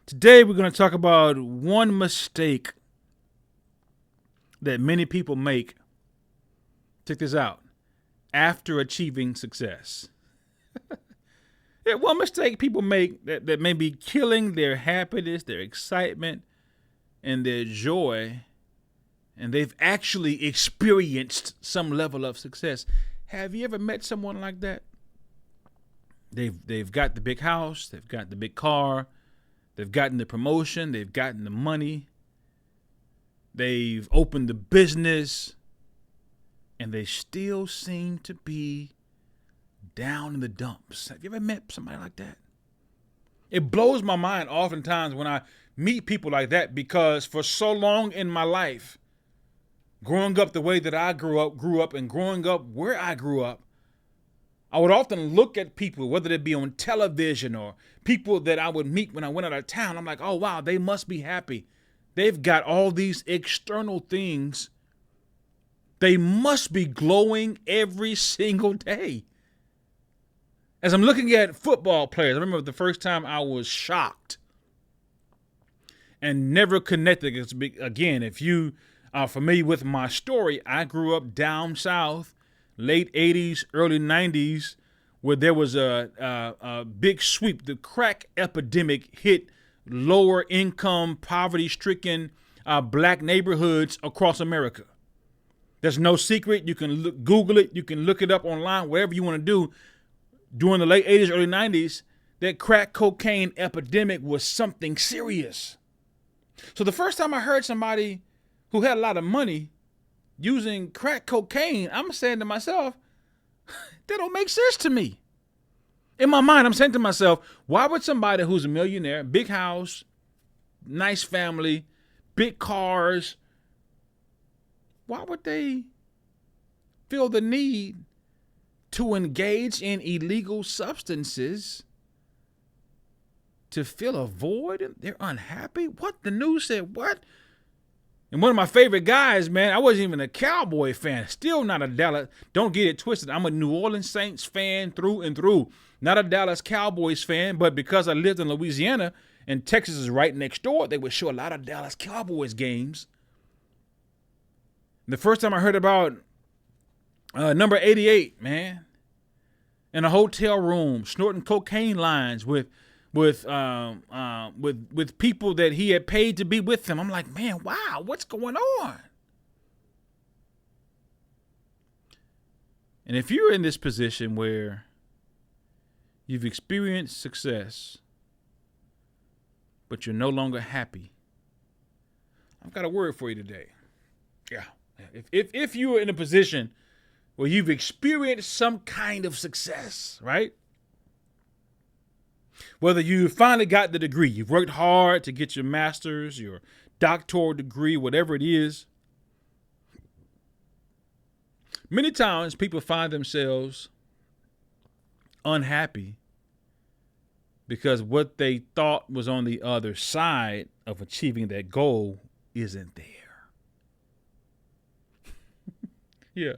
Today, we're going to talk about one mistake that many people make. Check this out. After achieving success. Yeah, one mistake people make that may be killing their happiness, their excitement, and their joy, and they've actually experienced some level of success. Have you ever met someone like that? They've got the big house, they've got the big car, they've gotten the promotion, they've gotten the money, they've opened the business, and they still seem to be down in the dumps. Have you ever met somebody like that? It blows my mind oftentimes when I meet people like that, because for so long in my life, growing up the way that I grew up and growing up where I grew up, I would often look at people, whether it be on television or people that I would meet when I went out of town. I'm like, oh, wow, they must be happy. They've got all these external things. They must be glowing every single day. As I'm looking at football players, I remember the first time I was shocked and never connected. Again, if you are familiar with my story, I grew up down south, late 80s, early 90s, where there was a big sweep. The crack epidemic hit lower income, poverty-stricken black neighborhoods across America. There's no secret. You can Google it. You can look it up online, whatever you want to do. During the late 80s, early 90s, that crack cocaine epidemic was something serious. So the first time I heard somebody who had a lot of money using crack cocaine, I'm saying to myself, that don't make sense to me. In my mind, I'm saying to myself, why would somebody who's a millionaire, big house, nice family, big cars, why would they feel the need to engage in illegal substances to fill a void? They're unhappy? What? The news said what? And one of my favorite guys, man, I wasn't even a Cowboy fan. Still not a Dallas. Don't get it twisted. I'm a New Orleans Saints fan through and through. Not a Dallas Cowboys fan, but because I lived in Louisiana and Texas is right next door, they would show a lot of Dallas Cowboys games. The first time I heard about number 88, man, in a hotel room snorting cocaine lines with people that he had paid to be with him, I'm like, man, wow, what's going on? And if you're in this position where you've experienced success, but you're no longer happy, I've got a word for you today. Yeah. If you are in a position where you've experienced some kind of success, right? Whether you finally got the degree, you've worked hard to get your master's, your doctoral degree, whatever it is. Many times people find themselves unhappy because what they thought was on the other side of achieving that goal isn't there. Yeah.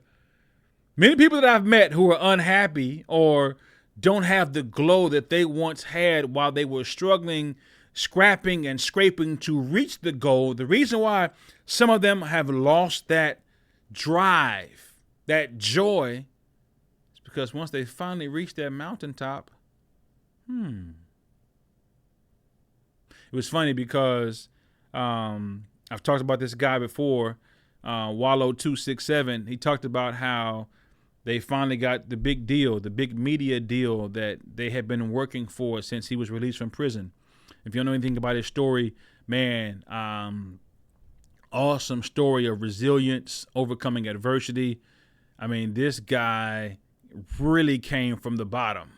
Many people that I've met who are unhappy or don't have the glow that they once had while they were struggling, scrapping and scraping to reach the goal. The reason why some of them have lost that drive, that joy, is because once they finally reach that mountaintop, it was funny because I've talked about this guy before, Wallow267. He talked about how they finally got the big deal, the big media deal that they had been working for since he was released from prison. If you don't know anything about his story, man, awesome story of resilience, overcoming adversity. I mean, this guy really came from the bottom.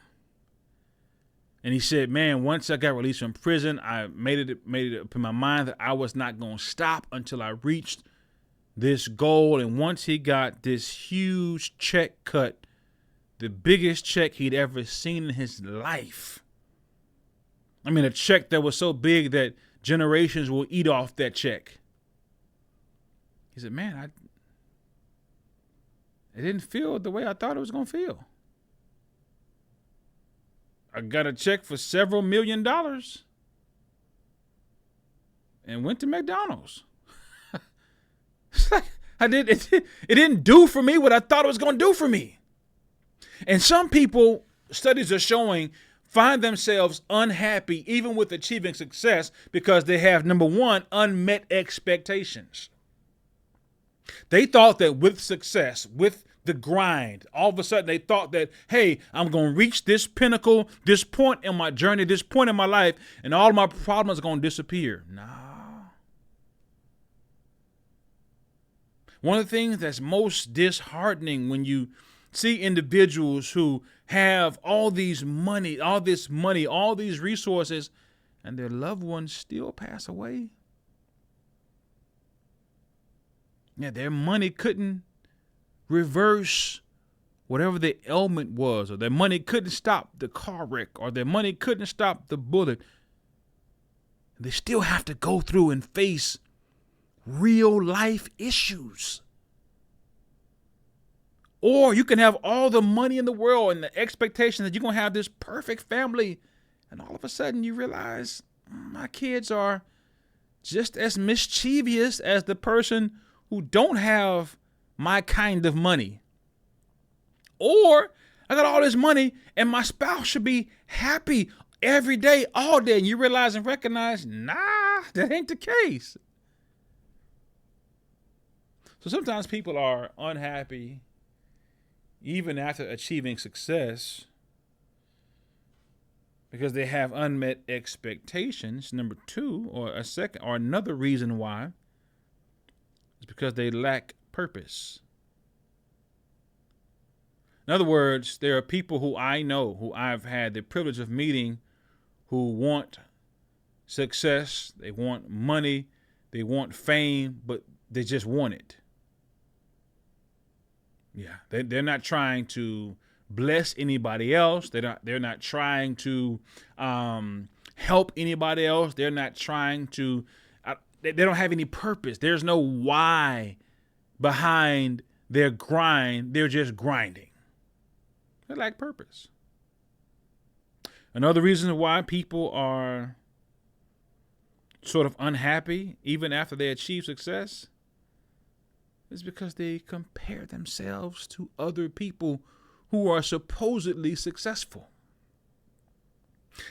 And he said, man, once I got released from prison, I made it up in my mind that I was not going to stop until I reached this goal. And once he got this huge check cut, the biggest check he'd ever seen in his life. I mean, a check that was so big that generations will eat off that check. He said, man, it didn't feel the way I thought it was going to feel. I got a check for several $1 million. and went to McDonald's. It's like it didn't do for me what I thought it was going to do for me. And some people, studies are showing, find themselves unhappy even with achieving success because they have, number one, unmet expectations. They thought that with success, with the grind, all of a sudden they thought that, hey, I'm going to reach this pinnacle, this point in my journey, this point in my life, and all of my problems are going to disappear. No. One of the things that's most disheartening when you see individuals who have all this money, all these resources, and their loved ones still pass away. Yeah, their money couldn't reverse whatever the ailment was, or their money couldn't stop the car wreck, or their money couldn't stop the bullet. They still have to go through and face real life issues. Or you can have all the money in the world and the expectation that you're going to have this perfect family. And all of a sudden you realize my kids are just as mischievous as the person who don't have my kind of money. Or I got all this money and my spouse should be happy every day, all day. And you realize and recognize, nah, that ain't the case. So sometimes people are unhappy even after achieving success because they have unmet expectations. Number two, or another reason why, is because they lack purpose. In other words, there are people who I know, who I've had the privilege of meeting, who want success, they want money, they want fame, but they just want it. Yeah, they're not trying to bless anybody else. They're not trying to help anybody else. They're not trying to. They don't have any purpose. There's no why behind their grind. They're just grinding. They lack purpose. Another reason why people are sort of unhappy even after they achieve success is because they compare themselves to other people who are supposedly successful.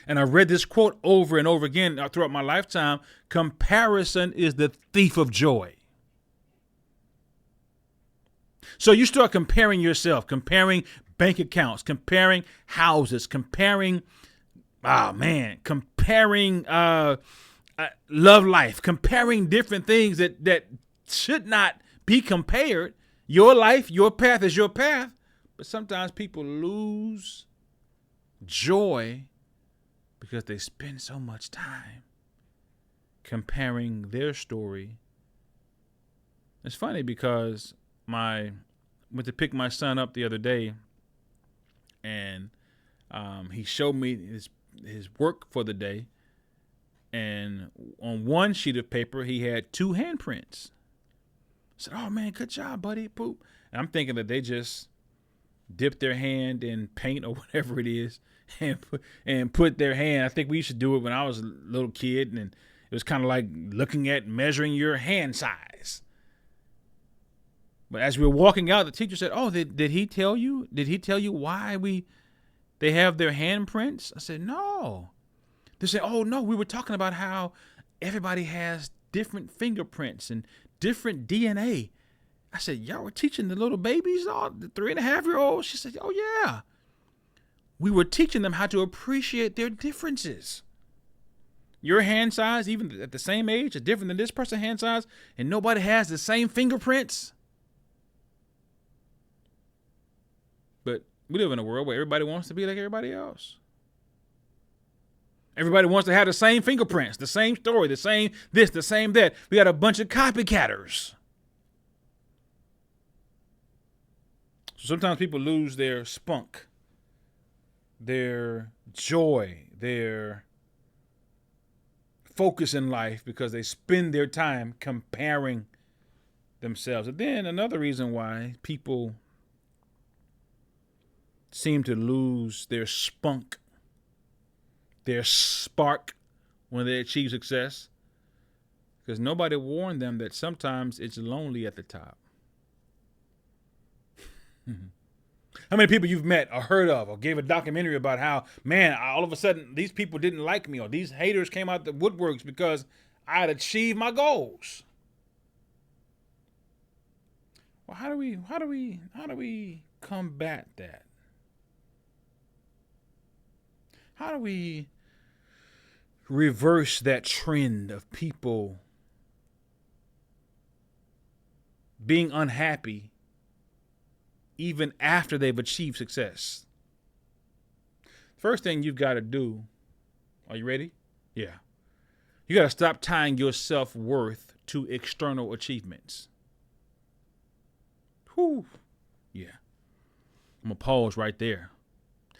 And I read this quote over and over again throughout my lifetime. Comparison is the thief of joy. So you start comparing yourself, comparing bank accounts, comparing houses, comparing love life, comparing different things that should not be compared. Your life, your path is your path. But sometimes people lose joy because they spend so much time comparing their story. It's funny because I went to pick my son up the other day, and he showed me his work for the day. And on one sheet of paper, he had 2 handprints. I said, "Oh man, good job, buddy." Poop. And I'm thinking that they just dip their hand in paint or whatever it is and put their hand. I think we used to do it when I was a little kid, and it was kind of like looking at measuring your hand size. But as we were walking out, the teacher said, "Oh, did he tell you? Did he tell you why they have their handprints?" I said, "No." They said, "Oh no, we were talking about how everybody has different fingerprints and different DNA." I said, "Y'all were teaching the little babies, the 3.5-year-olds?" She said, "Oh yeah. We were teaching them how to appreciate their differences. Your hand size, even at the same age, is different than this person's hand size, and nobody has the same fingerprints." But we live in a world where everybody wants to be like everybody else. Everybody wants to have the same fingerprints, the same story, the same this, the same that. We got a bunch of copycatters. So sometimes people lose their spunk, their joy, their focus in life because they spend their time comparing themselves. And then another reason why people seem to lose their spunk, their spark when they achieve success, because nobody warned them that sometimes it's lonely at the top. How many people you've met or heard of or gave a documentary about how, man, all of a sudden these people didn't like me, or these haters came out the woodworks because I had achieved my goals? Well, how do we combat that? How do we reverse that trend of people being unhappy even after they've achieved success? First thing you've got to do, are you ready? Yeah. You got to stop tying your self-worth to external achievements. Whew. Yeah. I'm going to pause right there.